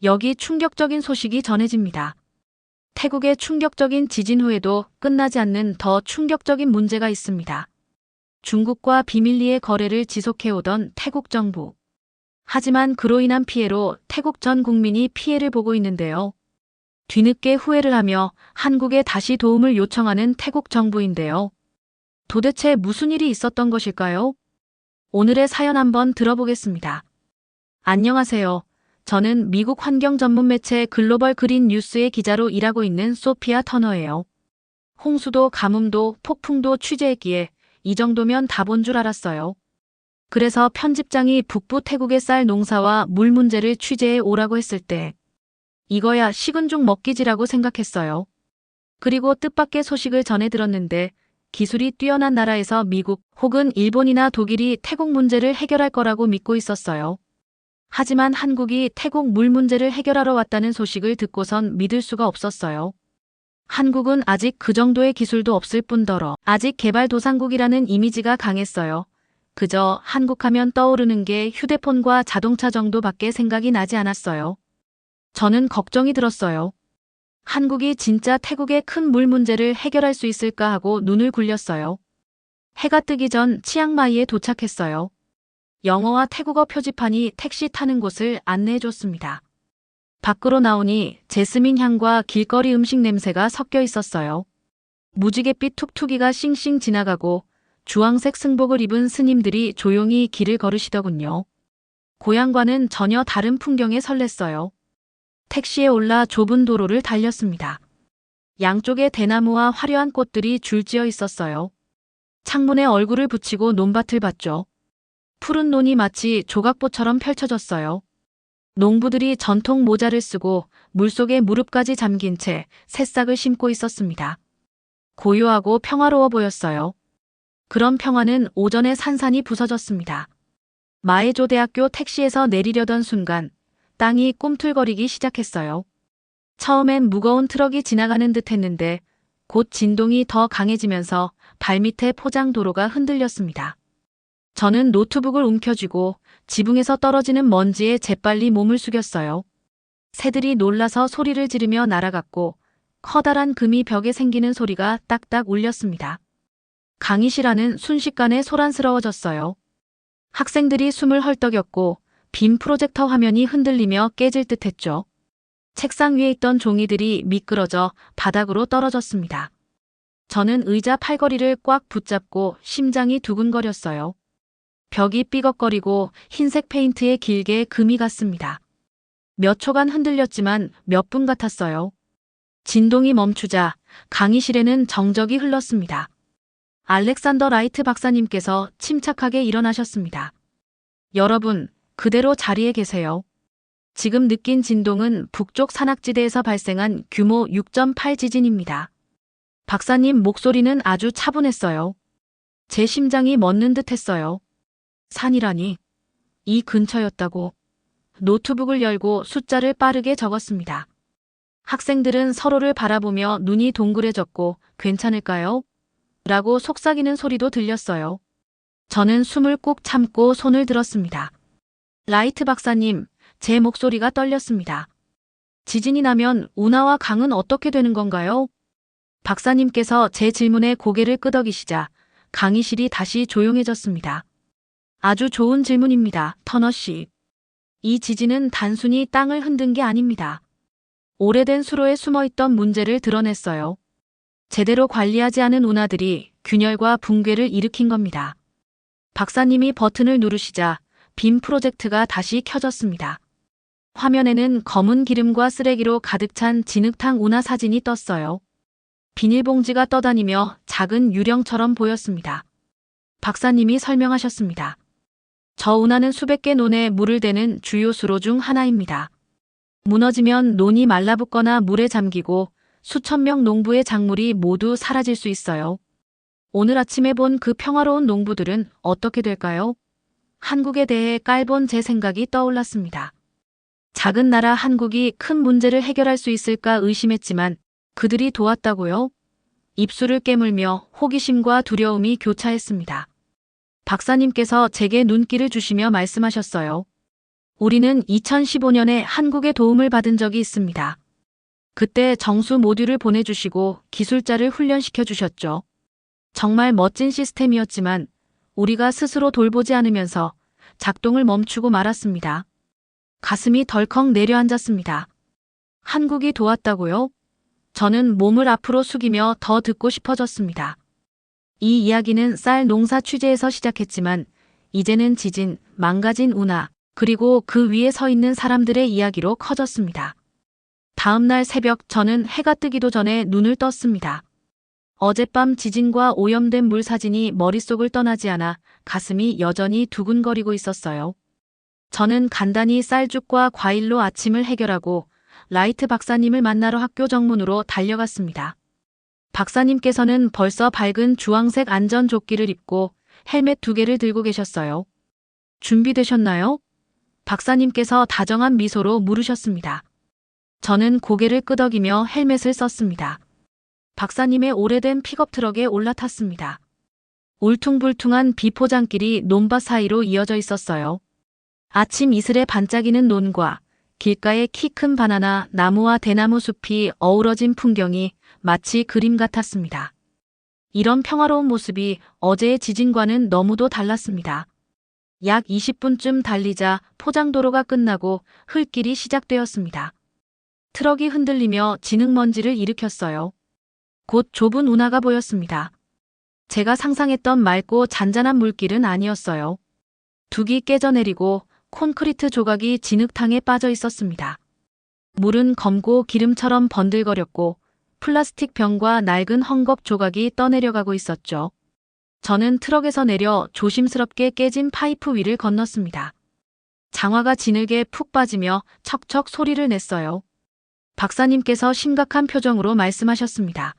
여기 충격적인 소식이 전해집니다. 태국의 충격적인 지진 후에도 끝나지 않는 더 충격적인 문제가 있습니다. 중국과 비밀리에 거래를 지속해오던 태국 정부. 하지만 그로 인한 피해로 태국 전 국민이 피해를 보고 있는데요. 뒤늦게 후회를 하며 한국에 다시 도움을 요청하는 태국 정부인데요. 도대체 무슨 일이 있었던 것일까요? 오늘의 사연 한번 들어보겠습니다. 안녕하세요. 저는 미국 환경 전문 매체 글로벌 그린 뉴스의 기자로 일하고 있는 소피아 터너예요. 홍수도 가뭄도 폭풍도 취재했기에 이 정도면 다 본 줄 알았어요. 그래서 편집장이 북부 태국의 쌀 농사와 물 문제를 취재해 오라고 했을 때 이거야 식은 죽 먹기지라고 생각했어요. 그리고 뜻밖의 소식을 전해 들었는데 기술이 뛰어난 나라에서 미국 혹은 일본이나 독일이 태국 문제를 해결할 거라고 믿고 있었어요. 하지만 한국이 태국 물 문제를 해결하러 왔다는 소식을 듣고선 믿을 수가 없었어요. 한국은 아직 그 정도의 기술도 없을 뿐더러 아직 개발도상국이라는 이미지가 강했어요. 그저 한국하면 떠오르는 게 휴대폰과 자동차 정도밖에 생각이 나지 않았어요. 저는 걱정이 들었어요. 한국이 진짜 태국의 큰 물 문제를 해결할 수 있을까 하고 눈을 굴렸어요. 해가 뜨기 전 치앙마이에 도착했어요. 영어와 태국어 표지판이 택시 타는 곳을 안내해줬습니다. 밖으로 나오니 제스민 향과 길거리 음식 냄새가 섞여 있었어요. 무지갯빛 툭툭이가 싱싱 지나가고 주황색 승복을 입은 스님들이 조용히 길을 걸으시더군요. 고향과는 전혀 다른 풍경에 설렜어요. 택시에 올라 좁은 도로를 달렸습니다. 양쪽에 대나무와 화려한 꽃들이 줄지어 있었어요. 창문에 얼굴을 붙이고 논밭을 봤죠. 푸른 논이 마치 조각보처럼 펼쳐졌어요. 농부들이 전통 모자를 쓰고 물속에 무릎까지 잠긴 채 새싹을 심고 있었습니다. 고요하고 평화로워 보였어요. 그런 평화는 오전에 산산이 부서졌습니다. 마에조 대학교 택시에서 내리려던 순간 땅이 꿈틀거리기 시작했어요. 처음엔 무거운 트럭이 지나가는 듯 했는데 곧 진동이 더 강해지면서 발밑에 포장 도로가 흔들렸습니다. 저는 노트북을 움켜쥐고 지붕에서 떨어지는 먼지에 재빨리 몸을 숙였어요. 새들이 놀라서 소리를 지르며 날아갔고 커다란 금이 벽에 생기는 소리가 딱딱 울렸습니다. 강의실 안은 순식간에 소란스러워졌어요. 학생들이 숨을 헐떡였고 빈 프로젝터 화면이 흔들리며 깨질 듯했죠. 책상 위에 있던 종이들이 미끄러져 바닥으로 떨어졌습니다. 저는 의자 팔걸이를 꽉 붙잡고 심장이 두근거렸어요. 벽이 삐걱거리고 흰색 페인트에 길게 금이 갔습니다. 몇 초간 흔들렸지만 몇 분 같았어요. 진동이 멈추자 강의실에는 정적이 흘렀습니다. 알렉산더 라이트 박사님께서 침착하게 일어나셨습니다. 여러분, 그대로 자리에 계세요. 지금 느낀 진동은 북쪽 산악지대에서 발생한 규모 6.8 지진입니다. 박사님 목소리는 아주 차분했어요. 제 심장이 멎는 듯 했어요. 산이라니. 이 근처였다고. 노트북을 열고 숫자를 빠르게 적었습니다. 학생들은 서로를 바라보며 눈이 동그래졌고 괜찮을까요? 라고 속삭이는 소리도 들렸어요. 저는 숨을 꾹 참고 손을 들었습니다. 라이트 박사님, 제 목소리가 떨렸습니다. 지진이 나면 운하와 강은 어떻게 되는 건가요? 박사님께서 제 질문에 고개를 끄덕이시자 강의실이 다시 조용해졌습니다. 아주 좋은 질문입니다, 터너 씨. 이 지진은 단순히 땅을 흔든 게 아닙니다. 오래된 수로에 숨어있던 문제를 드러냈어요. 제대로 관리하지 않은 운하들이 균열과 붕괴를 일으킨 겁니다. 박사님이 버튼을 누르시자 빔 프로젝트가 다시 켜졌습니다. 화면에는 검은 기름과 쓰레기로 가득 찬 진흙탕 운하 사진이 떴어요. 비닐봉지가 떠다니며 작은 유령처럼 보였습니다. 박사님이 설명하셨습니다. 저 운하는 수백 개 논에 물을 대는 주요 수로 중 하나입니다. 무너지면 논이 말라붙거나 물에 잠기고 수천 명 농부의 작물이 모두 사라질 수 있어요. 오늘 아침에 본 그 평화로운 농부들은 어떻게 될까요? 한국에 대해 깔본 제 생각이 떠올랐습니다. 작은 나라 한국이 큰 문제를 해결할 수 있을까 의심했지만 그들이 도왔다고요? 입술을 깨물며 호기심과 두려움이 교차했습니다. 박사님께서 제게 눈길을 주시며 말씀하셨어요. 우리는 2015년에 한국의 도움을 받은 적이 있습니다. 그때 정수 모듈을 보내주시고 기술자를 훈련시켜 주셨죠. 정말 멋진 시스템이었지만 우리가 스스로 돌보지 않으면서 작동을 멈추고 말았습니다. 가슴이 덜컥 내려앉았습니다. 한국이 도왔다고요? 저는 몸을 앞으로 숙이며 더 듣고 싶어졌습니다. 이 이야기는 쌀 농사 취재에서 시작했지만 이제는 지진, 망가진 운하, 그리고 그 위에 서 있는 사람들의 이야기로 커졌습니다. 다음 날 새벽 저는 해가 뜨기도 전에 눈을 떴습니다. 어젯밤 지진과 오염된 물 사진이 머릿속을 떠나지 않아 가슴이 여전히 두근거리고 있었어요. 저는 간단히 쌀죽과 과일로 아침을 해결하고 라이트 박사님을 만나러 학교 정문으로 달려갔습니다. 박사님께서는 벌써 밝은 주황색 안전조끼를 입고 헬멧 2개를 들고 계셨어요. 준비되셨나요? 박사님께서 다정한 미소로 물으셨습니다. 저는 고개를 끄덕이며 헬멧을 썼습니다. 박사님의 오래된 픽업 트럭에 올라탔습니다. 울퉁불퉁한 비포장길이 논밭 사이로 이어져 있었어요. 아침 이슬에 반짝이는 논과 길가의 키 큰 바나나, 나무와 대나무 숲이 어우러진 풍경이 마치 그림 같았습니다. 이런 평화로운 모습이 어제의 지진과는 너무도 달랐습니다. 약 20분쯤 달리자 포장도로가 끝나고 흙길이 시작되었습니다. 트럭이 흔들리며 진흙먼지를 일으켰어요. 곧 좁은 운하가 보였습니다. 제가 상상했던 맑고 잔잔한 물길은 아니었어요. 둑이 깨져내리고 콘크리트 조각이 진흙탕에 빠져 있었습니다. 물은 검고 기름처럼 번들거렸고 플라스틱 병과 낡은 헝겊 조각이 떠내려가고 있었죠. 저는 트럭에서 내려 조심스럽게 깨진 파이프 위를 건넜습니다. 장화가 진흙에 푹 빠지며 척척 소리를 냈어요. 박사님께서 심각한 표정으로 말씀하셨습니다.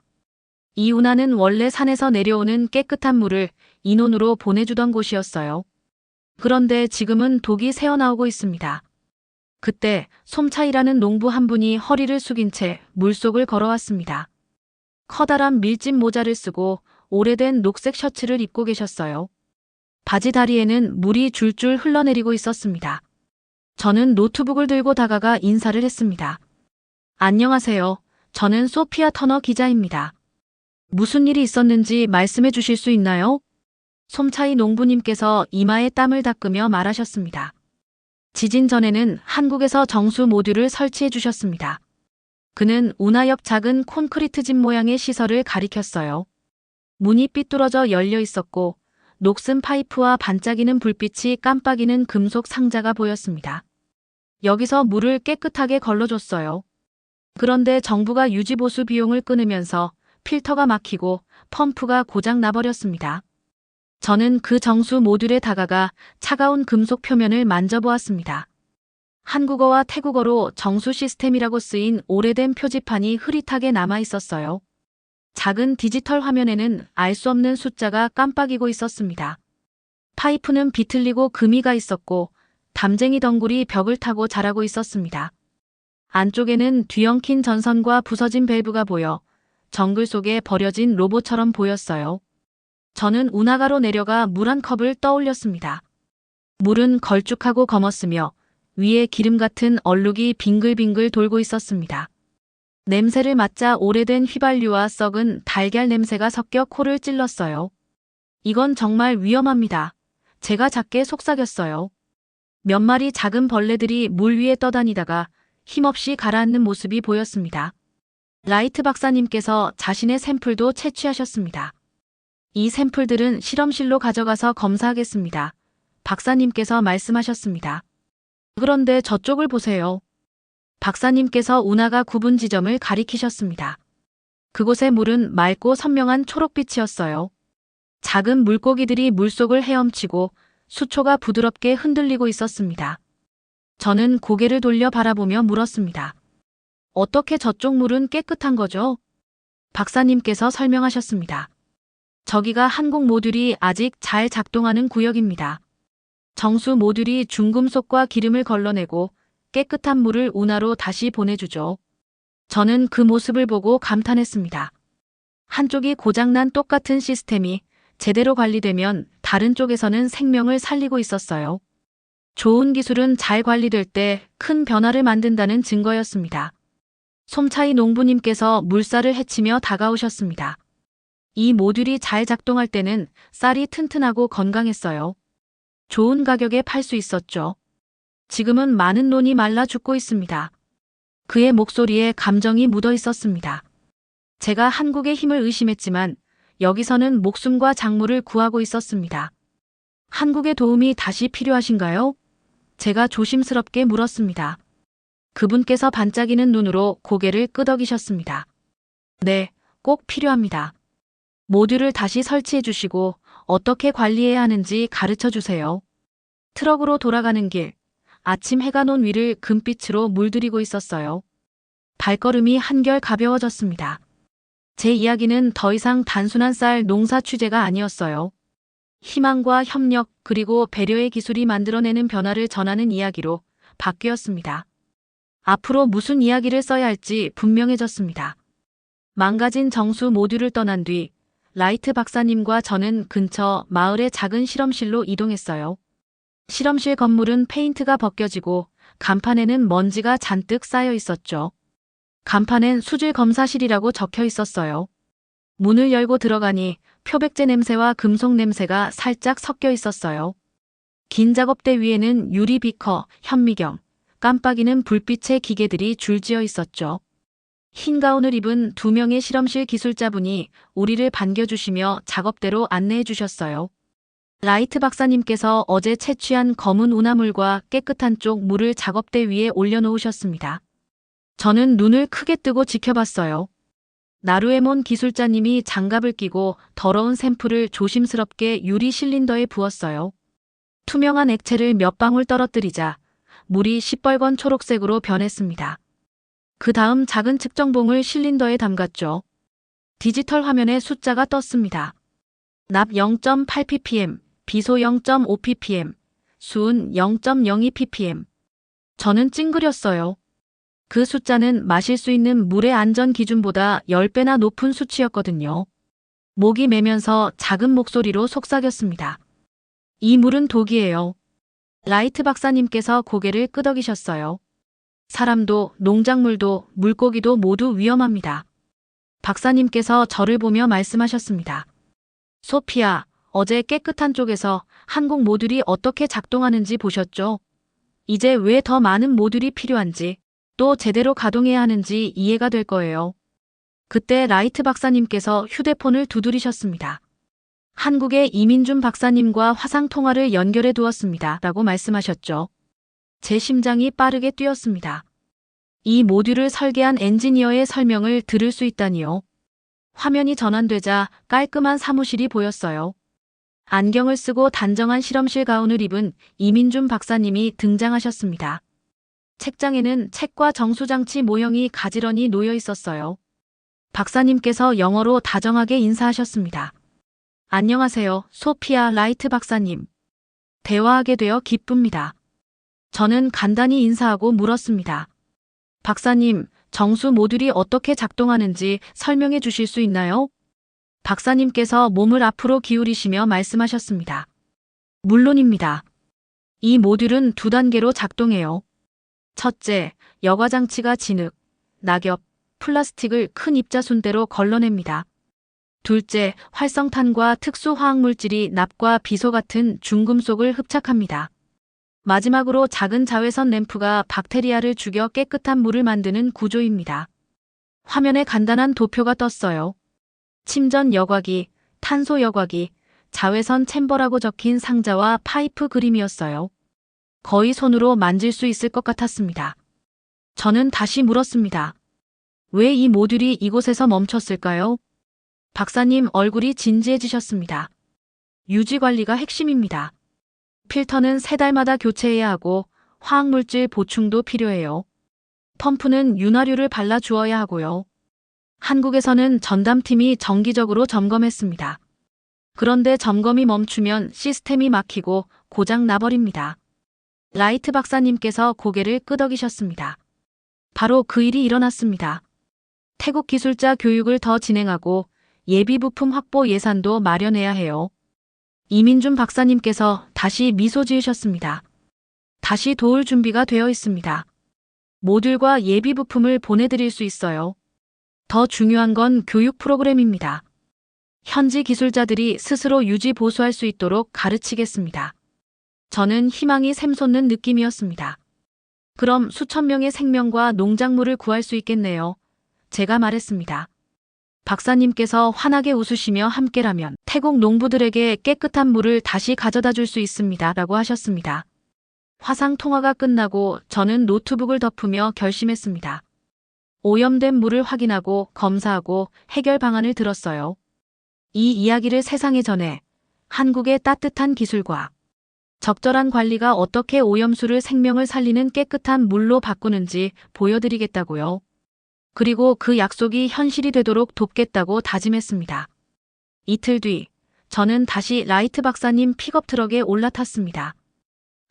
이 운하는 원래 산에서 내려오는 깨끗한 물을 인온으로 보내주던 곳이었어요. 그런데 지금은 독이 새어나오고 있습니다. 그때 솜차이라는 농부 한 분이 허리를 숙인 채 물속을 걸어왔습니다. 커다란 밀짚 모자를 쓰고 오래된 녹색 셔츠를 입고 계셨어요. 바지 다리에는 물이 줄줄 흘러내리고 있었습니다. 저는 노트북을 들고 다가가 인사를 했습니다. 안녕하세요. 저는 소피아 터너 기자입니다. 무슨 일이 있었는지 말씀해 주실 수 있나요? 솜차이 농부님께서 이마에 땀을 닦으며 말하셨습니다. 지진 전에는 한국에서 정수 모듈을 설치해 주셨습니다. 그는 운하옆 작은 콘크리트 집 모양의 시설을 가리켰어요. 문이 삐뚤어져 열려 있었고 녹슨 파이프와 반짝이는 불빛이 깜빡이는 금속 상자가 보였습니다. 여기서 물을 깨끗하게 걸러줬어요. 그런데 정부가 유지보수 비용을 끊으면서 필터가 막히고 펌프가 고장 나버렸습니다. 저는 그 정수 모듈에 다가가 차가운 금속 표면을 만져보았습니다. 한국어와 태국어로 정수 시스템이라고 쓰인 오래된 표지판이 흐릿하게 남아 있었어요. 작은 디지털 화면에는 알 수 없는 숫자가 깜빡이고 있었습니다. 파이프는 비틀리고 금이 가 있었고 담쟁이 덩굴이 벽을 타고 자라고 있었습니다. 안쪽에는 뒤엉킨 전선과 부서진 밸브가 보여 정글 속에 버려진 로봇처럼 보였어요. 저는 운하가로 내려가 물 한 컵을 떠올렸습니다. 물은 걸쭉하고 검었으며 위에 기름 같은 얼룩이 빙글빙글 돌고 있었습니다. 냄새를 맡자 오래된 휘발유와 썩은 달걀 냄새가 섞여 코를 찔렀어요. 이건 정말 위험합니다. 제가 작게 속삭였어요. 몇 마리 작은 벌레들이 물 위에 떠다니다가 힘없이 가라앉는 모습이 보였습니다. 라이트 박사님께서 자신의 샘플도 채취하셨습니다. 이 샘플들은 실험실로 가져가서 검사하겠습니다. 박사님께서 말씀하셨습니다. 그런데 저쪽을 보세요. 박사님께서 운하가 굽은 지점을 가리키셨습니다. 그곳의 물은 맑고 선명한 초록빛이었어요. 작은 물고기들이 물속을 헤엄치고 수초가 부드럽게 흔들리고 있었습니다. 저는 고개를 돌려 바라보며 물었습니다. 어떻게 저쪽 물은 깨끗한 거죠? 박사님께서 설명하셨습니다. 저기가 한국 모듈이 아직 잘 작동하는 구역입니다. 정수 모듈이 중금속과 기름을 걸러내고 깨끗한 물을 운하로 다시 보내주죠. 저는 그 모습을 보고 감탄했습니다. 한쪽이 고장난 똑같은 시스템이 제대로 관리되면 다른 쪽에서는 생명을 살리고 있었어요. 좋은 기술은 잘 관리될 때 큰 변화를 만든다는 증거였습니다. 솜차이 농부님께서 물살을 헤치며 다가오셨습니다. 이 모듈이 잘 작동할 때는 쌀이 튼튼하고 건강했어요. 좋은 가격에 팔 수 있었죠. 지금은 많은 논이 말라 죽고 있습니다. 그의 목소리에 감정이 묻어 있었습니다. 제가 한국의 힘을 의심했지만 여기서는 목숨과 작물을 구하고 있었습니다. 한국의 도움이 다시 필요하신가요? 제가 조심스럽게 물었습니다. 그분께서 반짝이는 눈으로 고개를 끄덕이셨습니다. 네, 꼭 필요합니다. 모듈을 다시 설치해 주시고 어떻게 관리해야 하는지 가르쳐 주세요. 트럭으로 돌아가는 길, 아침 해가 논 위를 금빛으로 물들이고 있었어요. 발걸음이 한결 가벼워졌습니다. 제 이야기는 더 이상 단순한 쌀 농사 취재가 아니었어요. 희망과 협력 그리고 배려의 기술이 만들어내는 변화를 전하는 이야기로 바뀌었습니다. 앞으로 무슨 이야기를 써야 할지 분명해졌습니다. 망가진 정수 모듈을 떠난 뒤 라이트 박사님과 저는 근처 마을의 작은 실험실로 이동했어요. 실험실 건물은 페인트가 벗겨지고 간판에는 먼지가 잔뜩 쌓여 있었죠. 간판엔 수질 검사실이라고 적혀 있었어요. 문을 열고 들어가니 표백제 냄새와 금속 냄새가 살짝 섞여 있었어요. 긴 작업대 위에는 유리 비커, 현미경, 깜빡이는 불빛의 기계들이 줄지어 있었죠. 흰 가운을 입은 2명의 실험실 기술자분이 우리를 반겨주시며 작업대로 안내해 주셨어요. 라이트 박사님께서 어제 채취한 검은 운하물과 깨끗한 쪽 물을 작업대 위에 올려놓으셨습니다. 저는 눈을 크게 뜨고 지켜봤어요. 나루에몬 기술자님이 장갑을 끼고 더러운 샘플을 조심스럽게 유리 실린더에 부었어요. 투명한 액체를 몇 방울 떨어뜨리자 물이 시뻘건 초록색으로 변했습니다. 그 다음 작은 측정봉을 실린더에 담갔죠. 디지털 화면에 숫자가 떴습니다. 납 0.8ppm, 비소 0.5ppm, 수은 0.02ppm. 저는 찡그렸어요. 그 숫자는 마실 수 있는 물의 안전 기준보다 10배나 높은 수치였거든요. 목이 메면서 작은 목소리로 속삭였습니다. 이 물은 독이에요. 라이트 박사님께서 고개를 끄덕이셨어요. 사람도, 농작물도, 물고기도 모두 위험합니다. 박사님께서 저를 보며 말씀하셨습니다. 소피아, 어제 깨끗한 쪽에서 한국 모듈이 어떻게 작동하는지 보셨죠? 이제 왜 더 많은 모듈이 필요한지, 또 제대로 가동해야 하는지 이해가 될 거예요. 그때 라이트 박사님께서 휴대폰을 두드리셨습니다. 한국의 이민준 박사님과 화상 통화를 연결해 두었습니다. 라고 말씀하셨죠. 제 심장이 빠르게 뛰었습니다. 이 모듈을 설계한 엔지니어의 설명을 들을 수 있다니요. 화면이 전환되자 깔끔한 사무실이 보였어요. 안경을 쓰고 단정한 실험실 가운을 입은 이민준 박사님이 등장하셨습니다. 책장에는 책과 정수장치 모형이 가지런히 놓여 있었어요. 박사님께서 영어로 다정하게 인사하셨습니다. 안녕하세요, 소피아 라이트 박사님. 대화하게 되어 기쁩니다. 저는 간단히 인사하고 물었습니다. 박사님, 정수 모듈이 어떻게 작동하는지 설명해 주실 수 있나요? 박사님께서 몸을 앞으로 기울이시며 말씀하셨습니다. 물론입니다. 이 모듈은 2단계로 작동해요. 첫째, 여과장치가 진흙, 낙엽, 플라스틱을 큰 입자순대로 걸러냅니다. 둘째, 활성탄과 특수 화학물질이 납과 비소 같은 중금속을 흡착합니다. 마지막으로 작은 자외선 램프가 박테리아를 죽여 깨끗한 물을 만드는 구조입니다. 화면에 간단한 도표가 떴어요. 침전 여과기, 탄소 여과기, 자외선 챔버라고 적힌 상자와 파이프 그림이었어요. 거의 손으로 만질 수 있을 것 같았습니다. 저는 다시 물었습니다. 왜 이 모듈이 이곳에서 멈췄을까요? 박사님 얼굴이 진지해지셨습니다. 유지 관리가 핵심입니다. 필터는 3달마다 교체해야 하고 화학물질 보충도 필요해요. 펌프는 윤활유를 발라 주어야 하고요. 한국에서는 전담팀이 정기적으로 점검했습니다. 그런데 점검이 멈추면 시스템이 막히고 고장 나버립니다. 라이트 박사님께서 고개를 끄덕이셨습니다. 바로 그 일이 일어났습니다. 태국 기술자 교육을 더 진행하고 예비 부품 확보 예산도 마련해야 해요. 이민준 박사님께서 다시 미소 지으셨습니다. 다시 도울 준비가 되어 있습니다. 모듈과 예비 부품을 보내드릴 수 있어요. 더 중요한 건 교육 프로그램입니다. 현지 기술자들이 스스로 유지 보수할 수 있도록 가르치겠습니다. 저는 희망이 샘솟는 느낌이었습니다. 그럼 수천 명의 생명과 농작물을 구할 수 있겠네요. 제가 말했습니다. 박사님께서 환하게 웃으시며 함께라면 태국 농부들에게 깨끗한 물을 다시 가져다 줄 수 있습니다. 라고 하셨습니다. 화상 통화가 끝나고 저는 노트북을 덮으며 결심했습니다. 오염된 물을 확인하고 검사하고 해결 방안을 들었어요. 이 이야기를 세상에 전해 한국의 따뜻한 기술과 적절한 관리가 어떻게 오염수를 생명을 살리는 깨끗한 물로 바꾸는지 보여드리겠다고요. 그리고 그 약속이 현실이 되도록 돕겠다고 다짐했습니다. 이틀 뒤, 저는 다시 라이트 박사님 픽업 트럭에 올라탔습니다.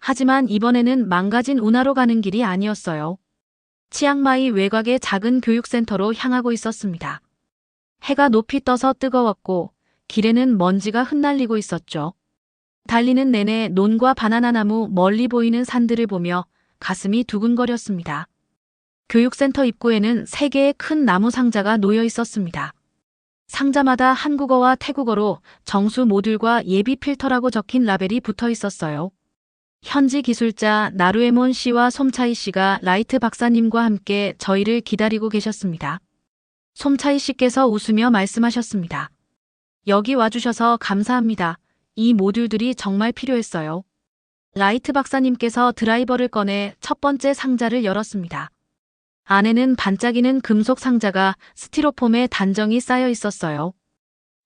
하지만 이번에는 망가진 운하로 가는 길이 아니었어요. 치앙마이 외곽의 작은 교육센터로 향하고 있었습니다. 해가 높이 떠서 뜨거웠고 길에는 먼지가 흩날리고 있었죠. 달리는 내내 논과 바나나 나무, 멀리 보이는 산들을 보며 가슴이 두근거렸습니다. 교육센터 입구에는 3개의 큰 나무 상자가 놓여 있었습니다. 상자마다 한국어와 태국어로 정수 모듈과 예비 필터라고 적힌 라벨이 붙어 있었어요. 현지 기술자 나루에몬 씨와 솜차이 씨가 라이트 박사님과 함께 저희를 기다리고 계셨습니다. 솜차이 씨께서 웃으며 말씀하셨습니다. 여기 와주셔서 감사합니다. 이 모듈들이 정말 필요했어요. 라이트 박사님께서 드라이버를 꺼내 첫 번째 상자를 열었습니다. 안에는 반짝이는 금속 상자가 스티로폼에 단정히 쌓여 있었어요.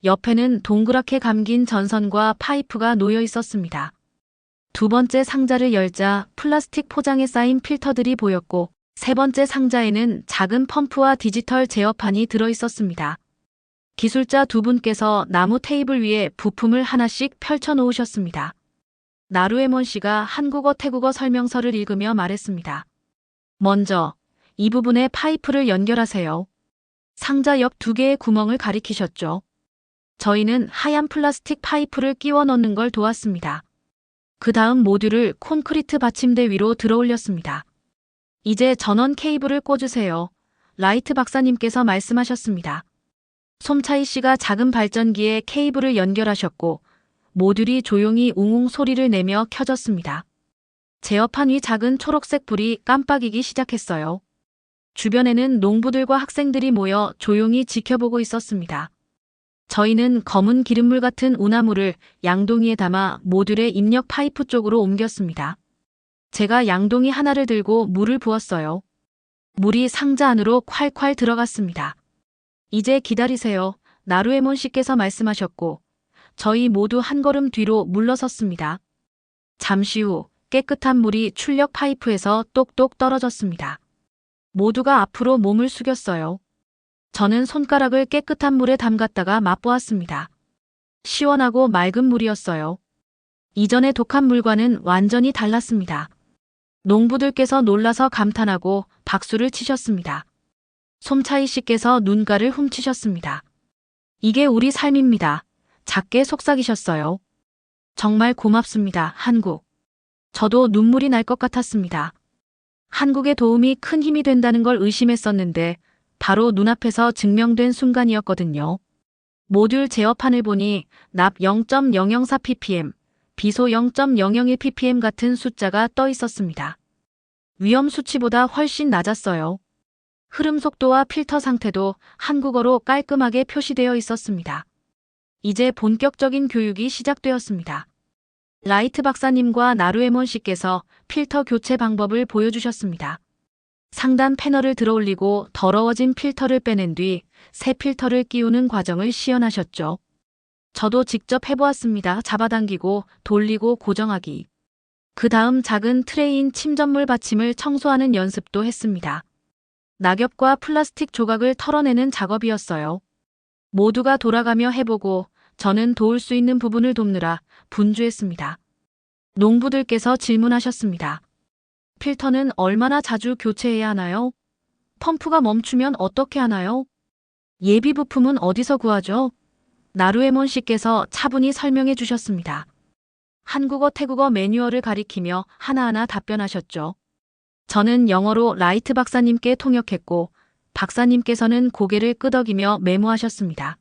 옆에는 동그랗게 감긴 전선과 파이프가 놓여 있었습니다. 두 번째 상자를 열자 플라스틱 포장에 쌓인 필터들이 보였고, 세 번째 상자에는 작은 펌프와 디지털 제어판이 들어 있었습니다. 기술자 두 분께서 나무 테이블 위에 부품을 하나씩 펼쳐 놓으셨습니다. 나루에몬 씨가 한국어 태국어 설명서를 읽으며 말했습니다. 먼저 이 부분에 파이프를 연결하세요. 상자 옆 2개의 구멍을 가리키셨죠. 저희는 하얀 플라스틱 파이프를 끼워 넣는 걸 도왔습니다. 그 다음 모듈을 콘크리트 받침대 위로 들어 올렸습니다. 이제 전원 케이블을 꽂으세요. 라이트 박사님께서 말씀하셨습니다. 솜차이 씨가 작은 발전기에 케이블을 연결하셨고 모듈이 조용히 웅웅 소리를 내며 켜졌습니다. 제어판 위 작은 초록색 불이 깜빡이기 시작했어요. 주변에는 농부들과 학생들이 모여 조용히 지켜보고 있었습니다. 저희는 검은 기름물 같은 운하물을 양동이에 담아 모듈의 입력 파이프 쪽으로 옮겼습니다. 제가 양동이 하나를 들고 물을 부었어요. 물이 상자 안으로 콸콸 들어갔습니다. 이제 기다리세요. 나루에몬 씨께서 말씀하셨고 저희 모두 한 걸음 뒤로 물러섰습니다. 잠시 후 깨끗한 물이 출력 파이프에서 똑똑 떨어졌습니다. 모두가 앞으로 몸을 숙였어요. 저는 손가락을 깨끗한 물에 담갔다가 맛보았습니다. 시원하고 맑은 물이었어요. 이전의 독한 물과는 완전히 달랐습니다. 농부들께서 놀라서 감탄하고 박수를 치셨습니다. 솜차이 씨께서 눈가를 훔치셨습니다. 이게 우리 삶입니다. 작게 속삭이셨어요. 정말 고맙습니다, 한국. 저도 눈물이 날 것 같았습니다. 한국의 도움이 큰 힘이 된다는 걸 의심했었는데 바로 눈앞에서 증명된 순간이었거든요. 모듈 제어판을 보니 납 0.004ppm, 비소 0.001ppm 같은 숫자가 떠 있었습니다. 위험 수치보다 훨씬 낮았어요. 흐름 속도와 필터 상태도 한국어로 깔끔하게 표시되어 있었습니다. 이제 본격적인 교육이 시작되었습니다. 라이트 박사님과 나루에몬 씨께서 필터 교체 방법을 보여주셨습니다. 상단 패널을 들어올리고 더러워진 필터를 빼낸 뒤 새 필터를 끼우는 과정을 시연하셨죠. 저도 직접 해보았습니다. 잡아당기고 돌리고 고정하기. 그 다음 작은 트레이인 침전물 받침을 청소하는 연습도 했습니다. 낙엽과 플라스틱 조각을 털어내는 작업이었어요. 모두가 돌아가며 해보고 저는 도울 수 있는 부분을 돕느라 분주했습니다. 농부들께서 질문하셨습니다. 필터는 얼마나 자주 교체해야 하나요? 펌프가 멈추면 어떻게 하나요? 예비 부품은 어디서 구하죠? 나루에몬 씨께서 차분히 설명해 주셨습니다. 한국어, 태국어 매뉴얼을 가리키며 하나하나 답변하셨죠. 저는 영어로 라이트 박사님께 통역했고 박사님께서는 고개를 끄덕이며 메모하셨습니다.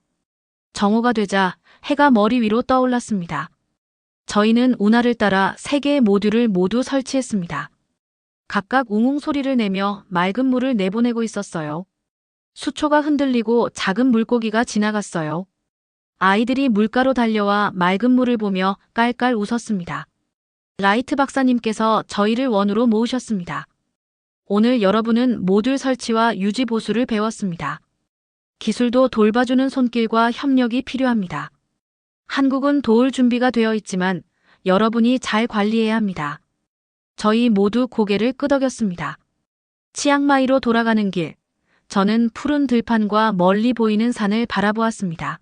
정오가 되자 해가 머리 위로 떠올랐습니다. 저희는 운하를 따라 3개의 모듈을 모두 설치했습니다. 각각 웅웅 소리를 내며 맑은 물을 내보내고 있었어요. 수초가 흔들리고 작은 물고기가 지나갔어요. 아이들이 물가로 달려와 맑은 물을 보며 깔깔 웃었습니다. 라이트 박사님께서 저희를 원으로 모으셨습니다. 오늘 여러분은 모듈 설치와 유지 보수를 배웠습니다. 기술도 돌봐주는 손길과 협력이 필요합니다. 한국은 도울 준비가 되어 있지만 여러분이 잘 관리해야 합니다. 저희 모두 고개를 끄덕였습니다. 치앙마이로 돌아가는 길, 저는 푸른 들판과 멀리 보이는 산을 바라보았습니다.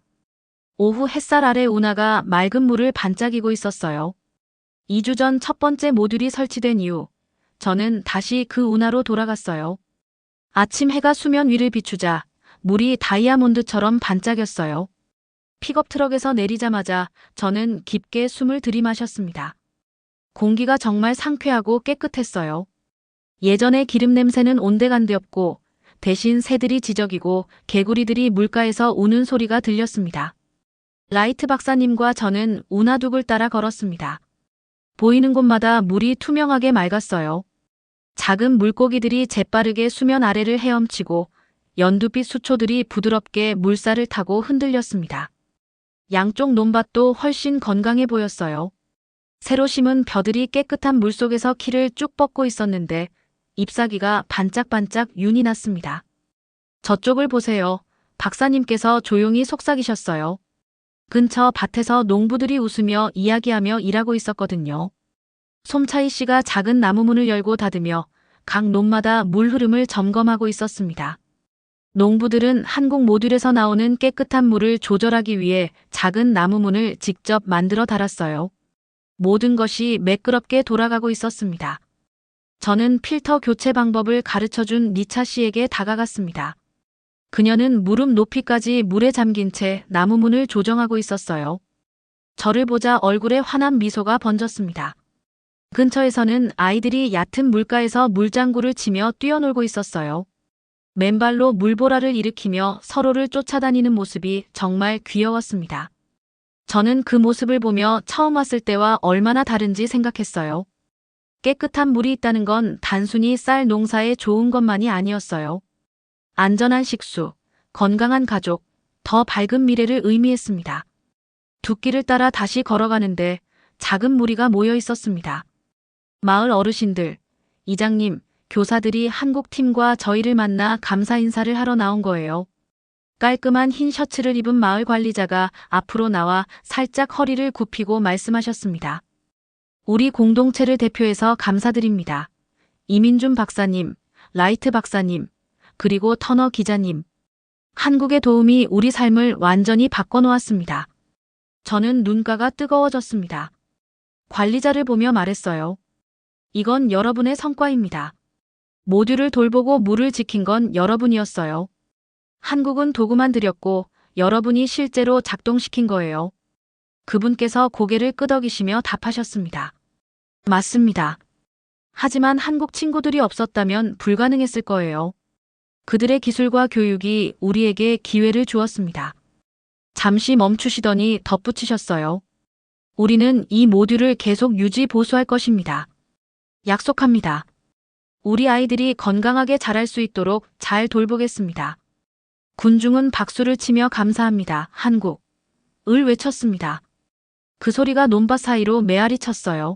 오후 햇살 아래 운하가 맑은 물을 반짝이고 있었어요. 2주 전 첫 번째 모듈이 설치된 이후 저는 다시 그 운하로 돌아갔어요. 아침 해가 수면 위를 비추자 물이 다이아몬드처럼 반짝였어요. 픽업 트럭에서 내리자마자 저는 깊게 숨을 들이마셨습니다. 공기가 정말 상쾌하고 깨끗했어요. 예전의 기름 냄새는 온데간데 없고 대신 새들이 지저귀고 개구리들이 물가에서 우는 소리가 들렸습니다. 라이트 박사님과 저는 운하둑을 따라 걸었습니다. 보이는 곳마다 물이 투명하게 맑았어요. 작은 물고기들이 재빠르게 수면 아래를 헤엄치고 연두빛 수초들이 부드럽게 물살을 타고 흔들렸습니다. 양쪽 논밭도 훨씬 건강해 보였어요. 새로 심은 벼들이 깨끗한 물속에서 키를 쭉 뻗고 있었는데 잎사귀가 반짝반짝 윤이 났습니다. 저쪽을 보세요. 박사님께서 조용히 속삭이셨어요. 근처 밭에서 농부들이 웃으며 이야기하며 일하고 있었거든요. 솜차이 씨가 작은 나무 문을 열고 닫으며 각 논마다 물 흐름을 점검하고 있었습니다. 농부들은 한국 모듈에서 나오는 깨끗한 물을 조절하기 위해 작은 나무 문을 직접 만들어 달았어요. 모든 것이 매끄럽게 돌아가고 있었습니다. 저는 필터 교체 방법을 가르쳐준 니차 씨에게 다가갔습니다. 그녀는 무릎 높이까지 물에 잠긴 채 나무 문을 조정하고 있었어요. 저를 보자 얼굴에 환한 미소가 번졌습니다. 근처에서는 아이들이 얕은 물가에서 물장구를 치며 뛰어놀고 있었어요. 맨발로 물보라를 일으키며 서로를 쫓아다니는 모습이 정말 귀여웠습니다. 저는 그 모습을 보며 처음 왔을 때와 얼마나 다른지 생각했어요. 깨끗한 물이 있다는 건 단순히 쌀 농사에 좋은 것만이 아니었어요. 안전한 식수, 건강한 가족, 더 밝은 미래를 의미했습니다. 둑길을 따라 다시 걸어가는데 작은 무리가 모여 있었습니다. 마을 어르신들, 이장님, 교사들이 한국 팀과 저희를 만나 감사 인사를 하러 나온 거예요. 깔끔한 흰 셔츠를 입은 마을 관리자가 앞으로 나와 살짝 허리를 굽히고 말씀하셨습니다. 우리 공동체를 대표해서 감사드립니다. 이민준 박사님, 라이트 박사님, 그리고 터너 기자님. 한국의 도움이 우리 삶을 완전히 바꿔놓았습니다. 저는 눈가가 뜨거워졌습니다. 관리자를 보며 말했어요. 이건 여러분의 성과입니다. 모듈을 돌보고 물을 지킨 건 여러분이었어요. 한국은 도구만 드렸고 여러분이 실제로 작동시킨 거예요. 그분께서 고개를 끄덕이시며 답하셨습니다. 맞습니다. 하지만 한국 친구들이 없었다면 불가능했을 거예요. 그들의 기술과 교육이 우리에게 기회를 주었습니다. 잠시 멈추시더니 덧붙이셨어요. 우리는 이 모듈을 계속 유지 보수할 것입니다. 약속합니다. 우리 아이들이 건강하게 자랄 수 있도록 잘 돌보겠습니다. 군중은 박수를 치며 감사합니다. 한국. 을 외쳤습니다. 그 소리가 논밭 사이로 메아리 쳤어요.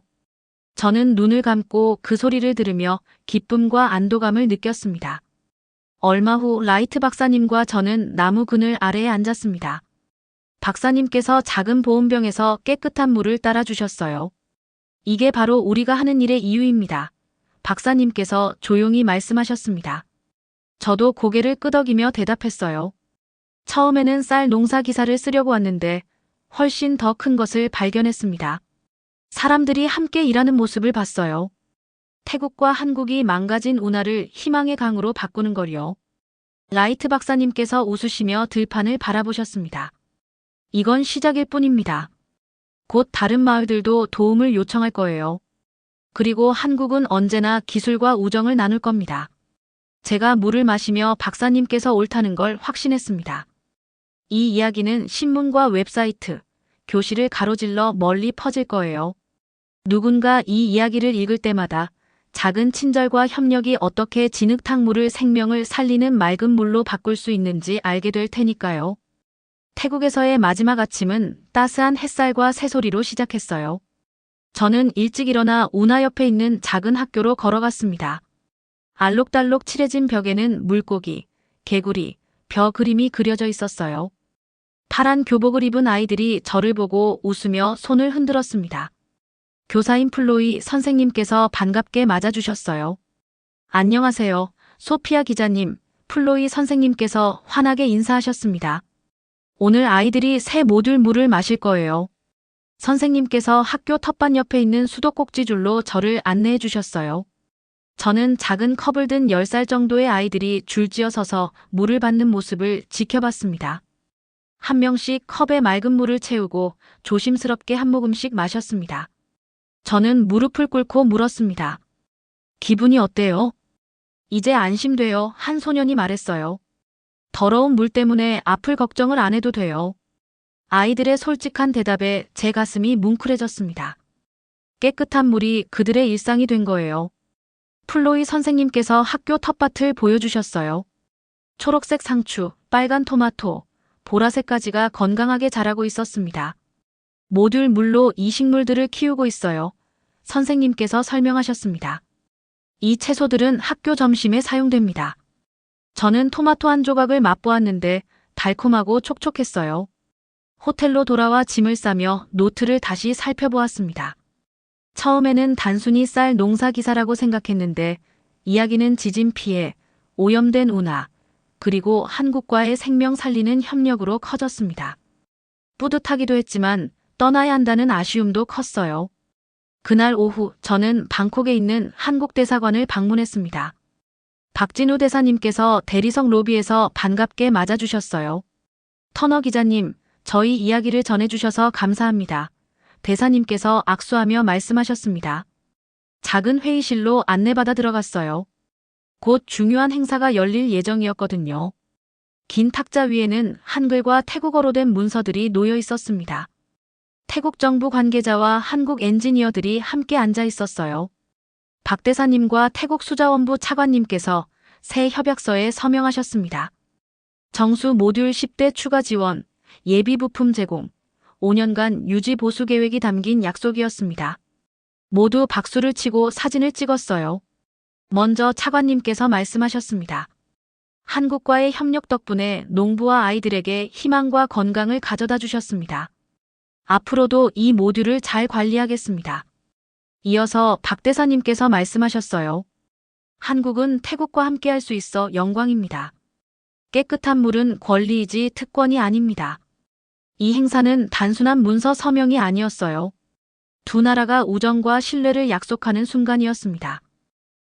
저는 눈을 감고 그 소리를 들으며 기쁨과 안도감을 느꼈습니다. 얼마 후 라이트 박사님과 저는 나무 그늘 아래에 앉았습니다. 박사님께서 작은 보온병에서 깨끗한 물을 따라주셨어요. 이게 바로 우리가 하는 일의 이유입니다. 박사님께서 조용히 말씀하셨습니다. 저도 고개를 끄덕이며 대답했어요. 처음에는 쌀 농사 기사를 쓰려고 왔는데 훨씬 더 큰 것을 발견했습니다. 사람들이 함께 일하는 모습을 봤어요. 태국과 한국이 망가진 운하를 희망의 강으로 바꾸는 거리요. 라이트 박사님께서 웃으시며 들판을 바라보셨습니다. 이건 시작일 뿐입니다. 곧 다른 마을들도 도움을 요청할 거예요. 그리고 한국은 언제나 기술과 우정을 나눌 겁니다. 제가 물을 마시며 박사님께서 옳다는 걸 확신했습니다. 이 이야기는 신문과 웹사이트, 교실을 가로질러 멀리 퍼질 거예요. 누군가 이 이야기를 읽을 때마다 작은 친절과 협력이 어떻게 진흙탕물을 생명을 살리는 맑은 물로 바꿀 수 있는지 알게 될 테니까요. 태국에서의 마지막 아침은 따스한 햇살과 새소리로 시작했어요. 저는 일찍 일어나 운하 옆에 있는 작은 학교로 걸어갔습니다. 알록달록 칠해진 벽에는 물고기, 개구리, 벼 그림이 그려져 있었어요. 파란 교복을 입은 아이들이 저를 보고 웃으며 손을 흔들었습니다. 교사인 플로이 선생님께서 반갑게 맞아주셨어요. 안녕하세요, 소피아 기자님, 플로이 선생님께서 환하게 인사하셨습니다. 오늘 아이들이 새 모듈 물을 마실 거예요. 선생님께서 학교 텃밭 옆에 있는 수도꼭지줄로 저를 안내해 주셨어요. 저는 작은 컵을 든 10살 정도의 아이들이 줄지어 서서 물을 받는 모습을 지켜봤습니다. 한 명씩 컵에 맑은 물을 채우고 조심스럽게 한 모금씩 마셨습니다. 저는 무릎을 꿇고 물었습니다. 기분이 어때요? 이제 안심돼요. 한 소년이 말했어요. 더러운 물 때문에 아플 걱정을 안 해도 돼요. 아이들의 솔직한 대답에 제 가슴이 뭉클해졌습니다. 깨끗한 물이 그들의 일상이 된 거예요. 플로이 선생님께서 학교 텃밭을 보여주셨어요. 초록색 상추, 빨간 토마토, 보라색 가지가 건강하게 자라고 있었습니다. 모듈 물로 이 식물들을 키우고 있어요. 선생님께서 설명하셨습니다. 이 채소들은 학교 점심에 사용됩니다. 저는 토마토 한 조각을 맛보았는데 달콤하고 촉촉했어요. 호텔로 돌아와 짐을 싸며 노트를 다시 살펴보았습니다. 처음에는 단순히 쌀 농사 기사라고 생각했는데 이야기는 지진 피해, 오염된 운하, 그리고 한국과의 생명 살리는 협력으로 커졌습니다. 뿌듯하기도 했지만 떠나야 한다는 아쉬움도 컸어요. 그날 오후 저는 방콕에 있는 한국 대사관을 방문했습니다. 박진우 대사님께서 대리석 로비에서 반갑게 맞아주셨어요. 터너 기자님, 저희 이야기를 전해주셔서 감사합니다. 대사님께서 악수하며 말씀하셨습니다. 작은 회의실로 안내받아 들어갔어요. 곧 중요한 행사가 열릴 예정이었거든요. 긴 탁자 위에는 한글과 태국어로 된 문서들이 놓여 있었습니다. 태국 정부 관계자와 한국 엔지니어들이 함께 앉아 있었어요. 박 대사님과 태국 수자원부 차관님께서 새 협약서에 서명하셨습니다. 정수 모듈 10대 추가 지원, 예비 부품 제공, 5년간 유지 보수 계획이 담긴 약속이었습니다. 모두 박수를 치고 사진을 찍었어요. 먼저 차관님께서 말씀하셨습니다. 한국과의 협력 덕분에 농부와 아이들에게 희망과 건강을 가져다 주셨습니다. 앞으로도 이 모듈을 잘 관리하겠습니다. 이어서 박 대사님께서 말씀하셨어요. 한국은 태국과 함께할 수 있어 영광입니다. 깨끗한 물은 권리이지 특권이 아닙니다. 이 행사는 단순한 문서 서명이 아니었어요. 두 나라가 우정과 신뢰를 약속하는 순간이었습니다.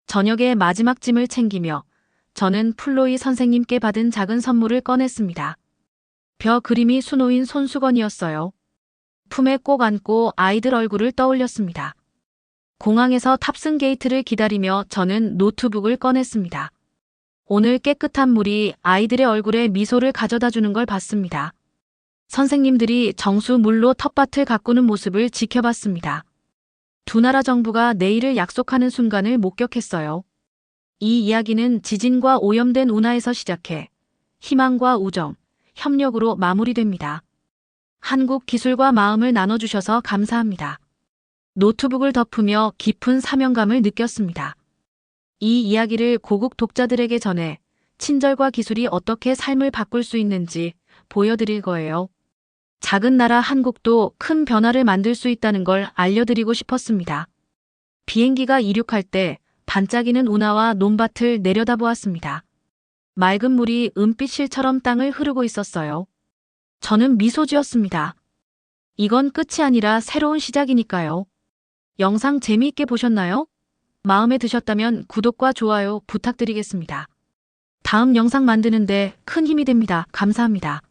저녁에 마지막 짐을 챙기며 저는 플로이 선생님께 받은 작은 선물을 꺼냈습니다. 벼 그림이 수놓인 손수건이었어요. 품에 꼭 안고 아이들 얼굴을 떠올렸습니다. 공항에서 탑승 게이트를 기다리며 저는 노트북을 꺼냈습니다. 오늘 깨끗한 물이 아이들의 얼굴에 미소를 가져다 주는 걸 봤습니다. 선생님들이 정수 물로 텃밭을 가꾸는 모습을 지켜봤습니다. 두 나라 정부가 내일을 약속하는 순간을 목격했어요. 이 이야기는 지진과 오염된 운하에서 시작해 희망과 우정, 협력으로 마무리됩니다. 한국 기술과 마음을 나눠주셔서 감사합니다. 노트북을 덮으며 깊은 사명감을 느꼈습니다. 이 이야기를 고국 독자들에게 전해 친절과 기술이 어떻게 삶을 바꿀 수 있는지 보여드릴 거예요. 작은 나라 한국도 큰 변화를 만들 수 있다는 걸 알려드리고 싶었습니다. 비행기가 이륙할 때 반짝이는 운하와 논밭을 내려다보았습니다. 맑은 물이 은빛 실처럼 땅을 흐르고 있었어요. 저는 미소 지었습니다. 이건 끝이 아니라 새로운 시작이니까요. 영상 재미있게 보셨나요? 마음에 드셨다면 구독과 좋아요 부탁드리겠습니다. 다음 영상 만드는데 큰 힘이 됩니다. 감사합니다.